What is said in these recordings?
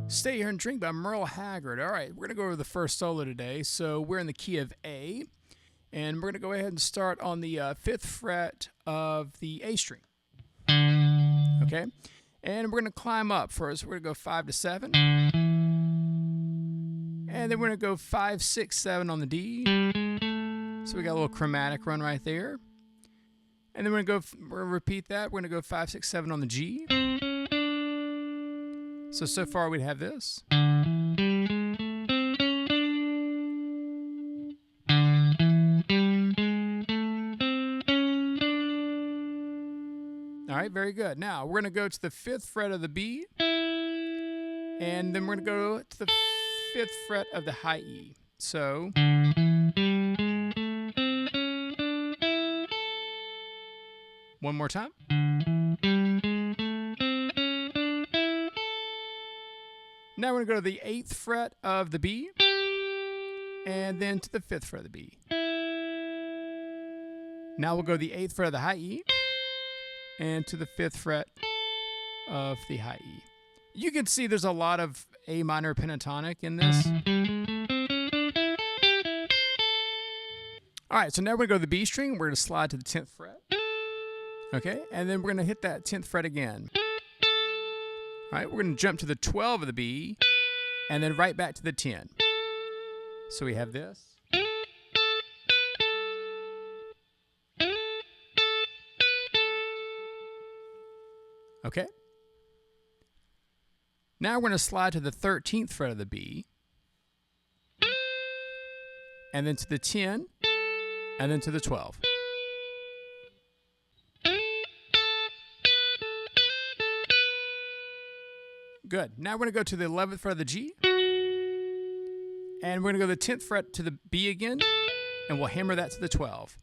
Stay Here and Drink by Merle Haggard. All right, we're going to go over the first solo today. So we're in the key of A, and we're going to go ahead and start on the 5th fret of the A string. Okay, and we're going to climb up first. We're going to go 5 to 7, and then we're going to go 5, 6, 7 on the D. So we got a little chromatic run right there. And then we're going to repeat that. We're going to go 5, 6, 7 on the G. So far we'd have this. All right, very good. Now we're going to go to the 5th fret of the B, and then we're going to go to the 5th fret of the high E. So one more time. Now we're going to go to the 8th fret of the B, and then to the 5th fret of the B. Now we'll go to the 8th fret of the high E, and to the 5th fret of the high E. You can see there's a lot of A minor pentatonic in this. All right, so now we're going to go to the B string. We're going to slide to the 10th fret. Okay, and then we're going to hit that 10th fret again. All right, we're going to jump to the 12 of the B, and then right back to the 10. So we have this. Okay. Now we're going to slide to the 13th fret of the B, and then to the 10, and then to the 12. Good. Now we're going to go to the 11th fret of the G, and we're going to go to the 10th fret to the B again, and we'll hammer that to the 12.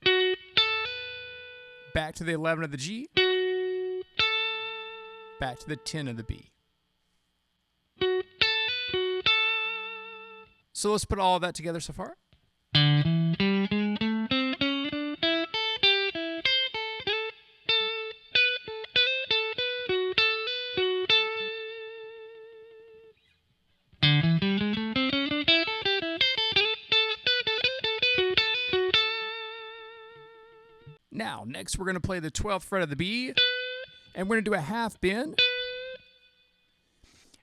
Back to the 11 of the G, back to the 10 of the B. So let's put all of that together so far. Now, next we're going to play the 12th fret of the B, and we're going to do a half bend.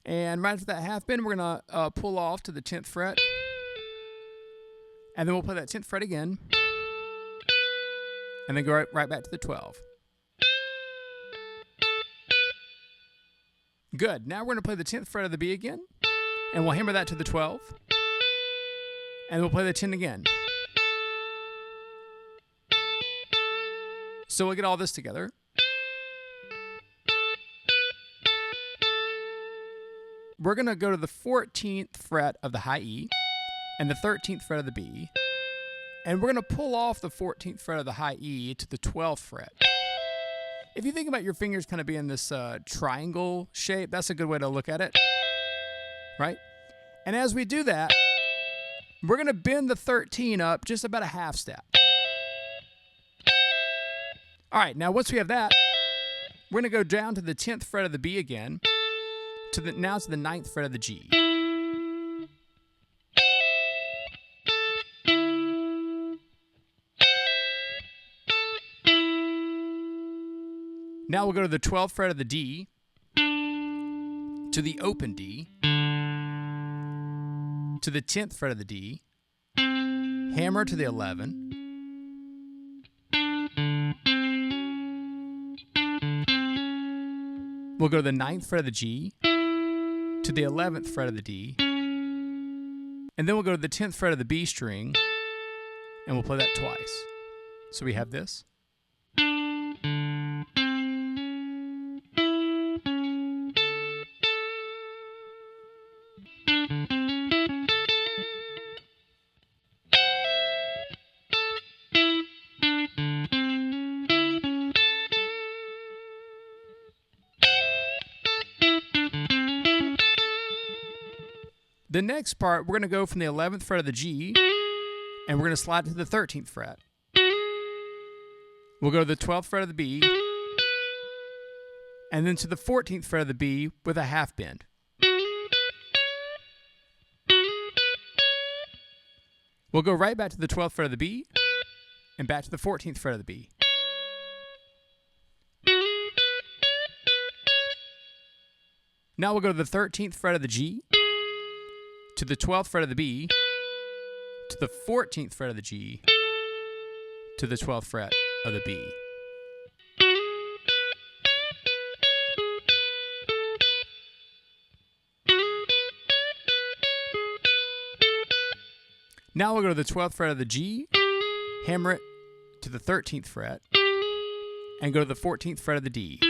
And right after that half bend, we're going to pull off to the 10th fret, and then we'll play that 10th fret again, and then go right back to the 12. Good. Now we're going to play the 10th fret of the B again, and we'll hammer that to the 12, and we'll play the 10 again. So we'll get all this together. We're going to go to the 14th fret of the high E and the 13th fret of the B, and we're going to pull off the 14th fret of the high E to the 12th fret. If you think about your fingers kind of being this triangle shape, that's a good way to look at it, right? And as we do that, we're going to bend the 13 up just about a half step. All right, now once we have that, we're going to go down to the 10th fret of the B again, now to the 9th fret of the G. Now we'll go to the 12th fret of the D, to the open D, to the 10th fret of the D, hammer to the 11, we'll go to the 9th fret of the G, to the 11th fret of the D, and then we'll go to the 10th fret of the B string, and we'll play that twice. So we have this. The next part, we're going to go from the 11th fret of the G, and we're going to slide to the 13th fret. We'll go to the 12th fret of the B, and then to the 14th fret of the B with a half bend. We'll go right back to the 12th fret of the B, and back to the 14th fret of the B. Now we'll go to the 13th fret of the G, to the 12th fret of the B, to the 14th fret of the G, to the 12th fret of the B. Now we'll go to the 12th fret of the G, hammer it to the 13th fret, and go to the 14th fret of the D.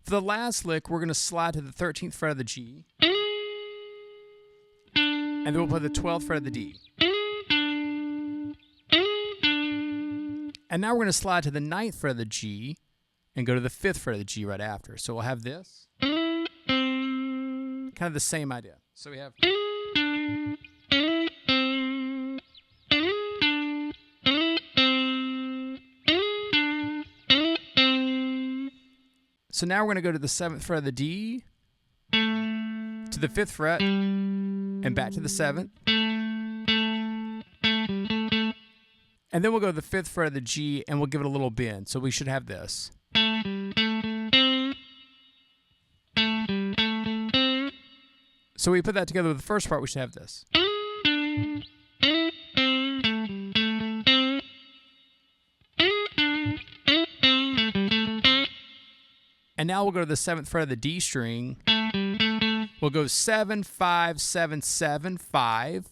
For the last lick, we're going to slide to the 13th fret of the G, and then we'll play the 12th fret of the D. And now we're going to slide to the 9th fret of the G and go to the 5th fret of the G right after. So we'll have this. Kind of the same idea. So we have... So now we're going to go to the 7th fret of the D, to the 5th fret, and back to the 7th. And then we'll go to the 5th fret of the G, and we'll give it a little bend. So we should have this. So we put that together with the first part, we should have this. And now we'll go to the 7th fret of the D string. We'll go 7, 5, 7, 7, 5.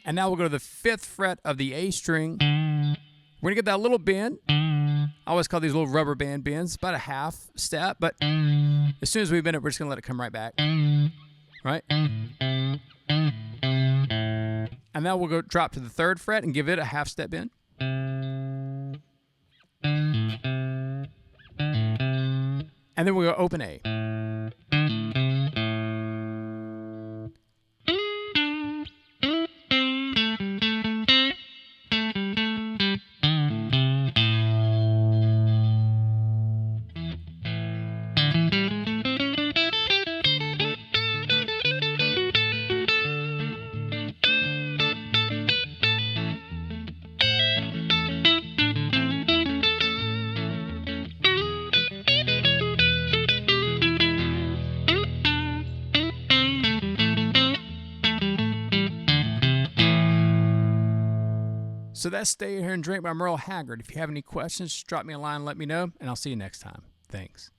And now we'll go to the 5th fret of the A string. We're going to get that little bend. I always call these little rubber band bends, about a half step, but as soon as we bend it, we're just going to let it come right back. Right? And now we'll go drop to the 3rd fret and give it a half step bend. And then we'll go open A. So that's Stay Here and Drink by Merle Haggard. If you have any questions, just drop me a line and let me know, and I'll see you next time. Thanks.